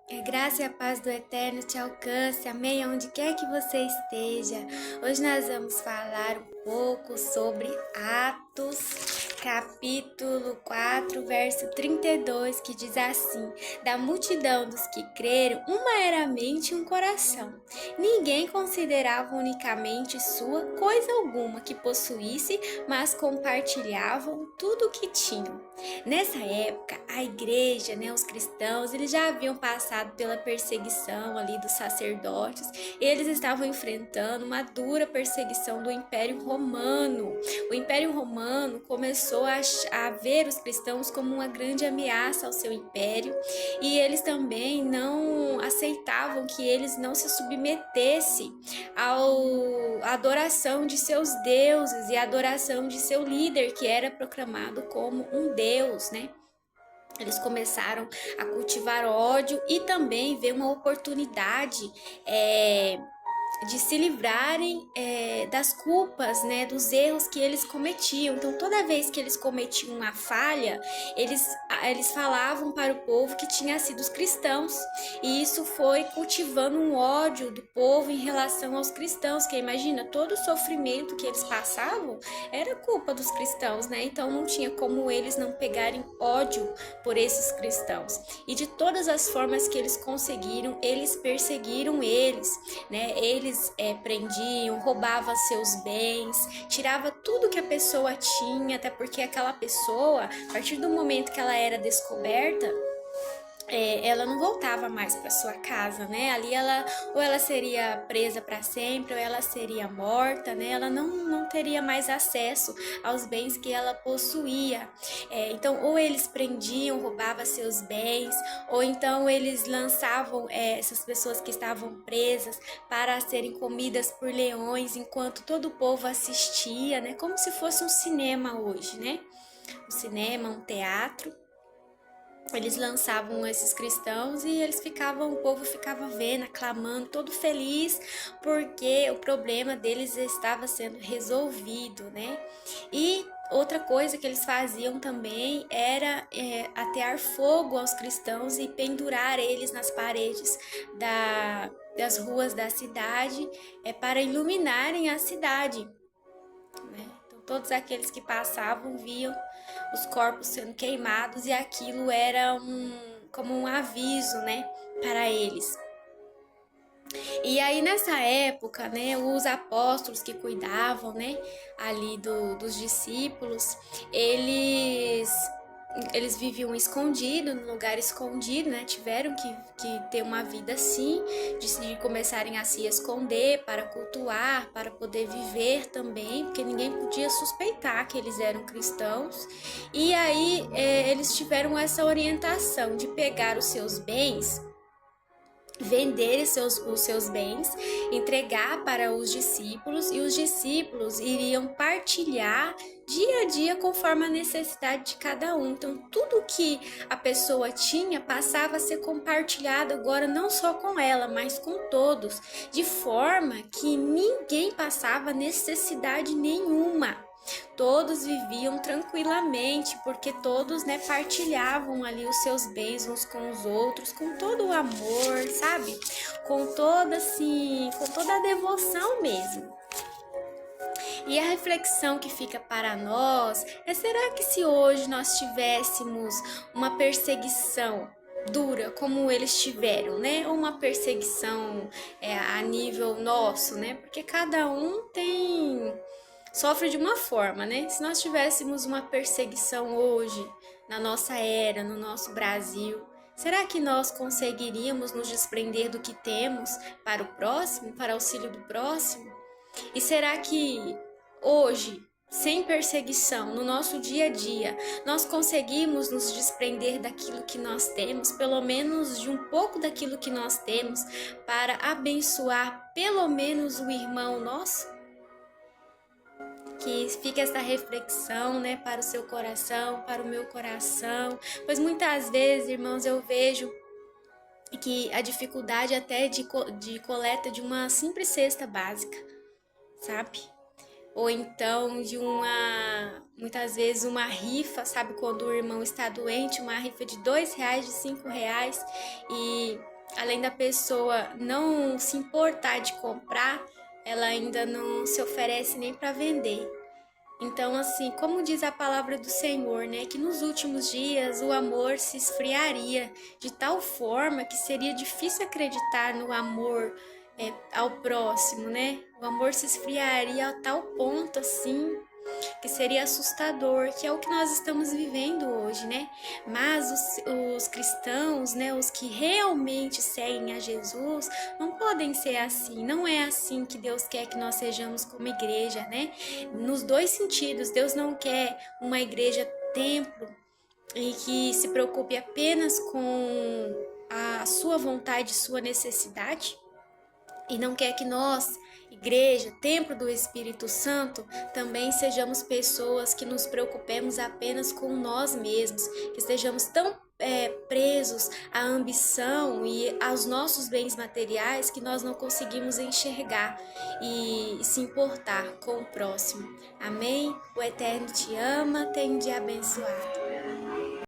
Que a graça e a paz do Eterno te alcance, amém, onde quer que você esteja. Hoje nós vamos falar um pouco sobre Atos, capítulo 4, verso 32, que diz assim: Da multidão dos que creram, uma era a mente e um coração. Ninguém considerava unicamente sua coisa alguma que possuísse, mas compartilhavam tudo o que tinham. Nessa época, a igreja, os cristãos, eles já haviam passado pela perseguição ali dos sacerdotes. Eles estavam enfrentando uma dura perseguição do Império Romano. O Império Romano começou a ver os cristãos como uma grande ameaça ao seu império, e eles também não aceitavam que eles não se submetessem à adoração de seus deuses e à adoração de seu líder, que era proclamado como um deus, né? Eles começaram a cultivar ódio e também ver uma oportunidade de se livrarem das culpas, né, dos erros que eles cometiam. Então, toda vez que eles cometiam uma falha, eles falavam para o povo que tinha sido os cristãos, e isso foi cultivando um ódio do povo em relação aos cristãos, que imagina, todo o sofrimento que eles passavam era culpa dos cristãos, né? Então, não tinha como eles não pegarem ódio por esses cristãos. E de todas as formas que eles conseguiram, eles perseguiram eles, né? Eles prendiam, roubavam seus bens, tirava tudo que a pessoa tinha, até porque aquela pessoa, a partir do momento que ela era descoberta, ela não voltava mais para sua casa, né? Ali ela seria presa para sempre, ou ela seria morta, né? Ela não teria mais acesso aos bens que ela possuía. Então, ou eles prendiam, roubavam seus bens, ou então eles lançavam essas pessoas que estavam presas para serem comidas por leões, enquanto todo o povo assistia, né? Como se fosse um cinema hoje, né? Um cinema, um teatro. Eles lançavam esses cristãos e o povo ficava vendo, aclamando, todo feliz, porque o problema deles estava sendo resolvido, né? E outra coisa que eles faziam também era atear fogo aos cristãos e pendurar eles nas paredes das ruas da cidade, para iluminarem a cidade, né? Então, todos aqueles que passavam viam os corpos sendo queimados, e aquilo era como um aviso, né, para eles. E aí nessa época, né, os apóstolos que cuidavam, né, ali dos discípulos, eles viviam escondido, no lugar escondido, né? Tiveram que ter uma vida assim, de começarem a se esconder para cultuar, para poder viver também, porque ninguém podia suspeitar que eles eram cristãos. E aí eles tiveram essa orientação de pegar os seus bens, vender os seus bens, entregar para os discípulos, e os discípulos iriam partilhar dia a dia conforme a necessidade de cada um. Então, tudo que a pessoa tinha passava a ser compartilhado agora, não só com ela, mas com todos, de forma que ninguém passava necessidade nenhuma. Todos viviam tranquilamente, porque todos, né, partilhavam ali os seus bens uns com os outros, com todo o amor, sabe? Com toda a devoção mesmo. E a reflexão que fica para nós será que se hoje nós tivéssemos uma perseguição dura como eles tiveram, né? Ou uma perseguição a nível nosso, né? Porque cada um sofre de uma forma, né? Se nós tivéssemos uma perseguição hoje, na nossa era, no nosso Brasil, será que nós conseguiríamos nos desprender do que temos para o próximo, para auxílio do próximo? E será que hoje, sem perseguição, no nosso dia a dia, nós conseguimos nos desprender daquilo que nós temos, pelo menos de um pouco daquilo que nós temos, para abençoar pelo menos o irmão nosso? Que fique essa reflexão, né, para o seu coração, para o meu coração, pois muitas vezes, irmãos, eu vejo que a dificuldade até de coleta de uma simples cesta básica, sabe? Ou então muitas vezes uma rifa, sabe, quando o irmão está doente, uma rifa de R$ 2, de R$ 5, e além da pessoa não se importar de comprar, ela ainda não se oferece nem para vender. Então, assim, como diz a palavra do Senhor, né, que nos últimos dias o amor se esfriaria de tal forma que seria difícil acreditar no amor ao próximo, né? O amor se esfriaria a tal ponto, assim, que seria assustador, que é o que nós estamos vivendo hoje, né? Mas os cristãos, né, os que realmente seguem a Jesus, não podem ser assim. Não é assim que Deus quer que nós sejamos como igreja, né? Nos dois sentidos, Deus não quer uma igreja templo e que se preocupe apenas com a sua vontade, sua necessidade, e não quer que nós, igreja, templo do Espírito Santo, também sejamos pessoas que nos preocupemos apenas com nós mesmos, que estejamos tão presos à ambição e aos nossos bens materiais que nós não conseguimos enxergar e se importar com o próximo. Amém? O Eterno te ama, tenha um dia abençoado.